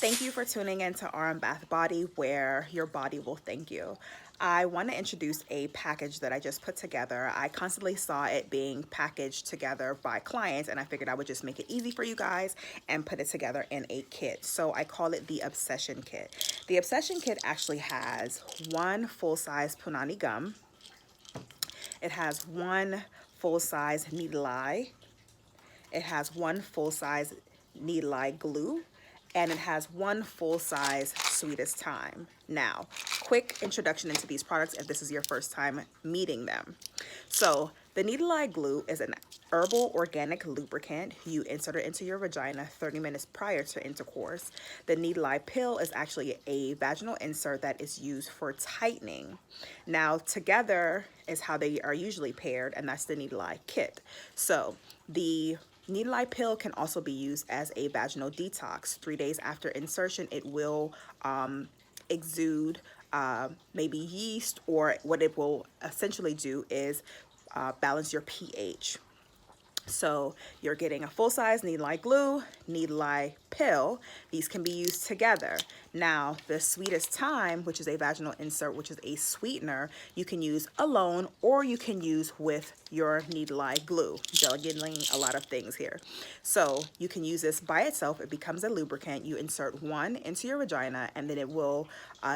Thank you for tuning in to RM Bath Body, where your body will thank you. I want to introduce a package that I just put together. I constantly saw it being packaged together by clients, and I figured I would just make it easy for you guys and put it together in a kit. So I call it the Obsession Kit. The Obsession Kit actually has one full-size Punani gum. It has one full-size needle eye. It has one full-size needle eye glue, and it has one full-size Sweetest Thyme. Now, quick introduction into these products if this is your first time meeting them. So the needle eye glue is an herbal organic lubricant. You insert it into your vagina 30 minutes prior to intercourse. The needle eye pill is actually a vaginal insert that is used for tightening. Now, together is how they are usually paired, and that's the needle eye kit. So the needle eye pill can also be used as a vaginal detox. 3 days after insertion, it will exude maybe yeast, or what it will essentially do is balance your pH. So you're getting a full-size needle eye glue, needle eye pill. These can be used together. Now, the Sweetest Thyme, which is a vaginal insert, which is a sweetener, you can use alone or you can use with your needle eye glue. Getting a lot of things here. So you can use this by itself. It becomes a lubricant. You insert one into your vagina, and then it will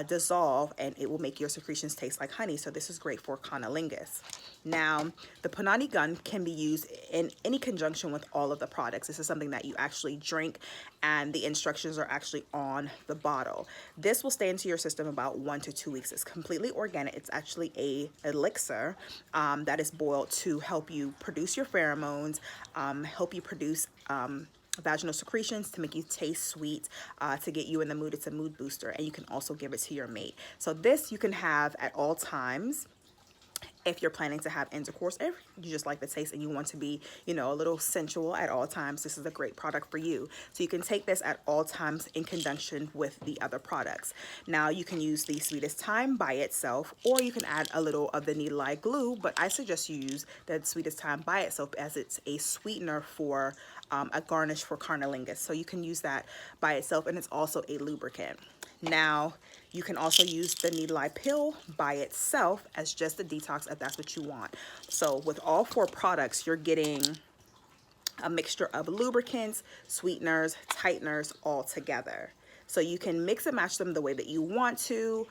dissolve, and it will make your secretions taste like honey. So this is great for cunnilingus. Now, the Punani gun can be used in any conjunction with all of the products. This is something that you actually drink, and the instructions are actually on the bottle. This will stay into your system about 1 to 2 weeks. It's completely organic. It's actually a elixir that is boiled to help you produce your pheromones, help you produce vaginal secretions to make you taste sweet, to get you in the mood. It's a mood booster, and you can also give it to your mate. So this you can have at all times. If you're planning to have intercourse, if you just like the taste and you want to be, a little sensual at all times, this is a great product for you. So you can take this at all times in conjunction with the other products. Now, you can use the Sweetest Thyme by itself, or you can add a little of the needle eye glue, but I suggest you use the Sweetest Thyme by itself, as it's a sweetener for a garnish for cunnilingus. So you can use that by itself, and it's also a lubricant. Now, you can also use the needle eye pill by itself as just a detox if that's what you want. So with all 4 products, you're getting a mixture of lubricants, sweeteners, tighteners all together. So you can mix and match them the way that you want to.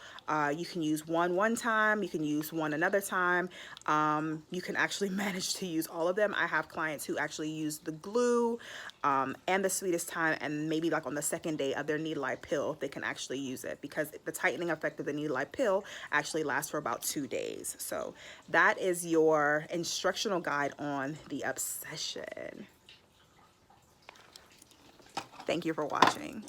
You can use one time, you can use one another time. You can actually manage to use all of them. I have clients who actually use the glue and the Sweetest Thyme, and maybe like on the second day of their needle eye pill, they can actually use it, because the tightening effect of the needle eye pill actually lasts for about 2 days. So that is your instructional guide on the Obsession. Thank you for watching.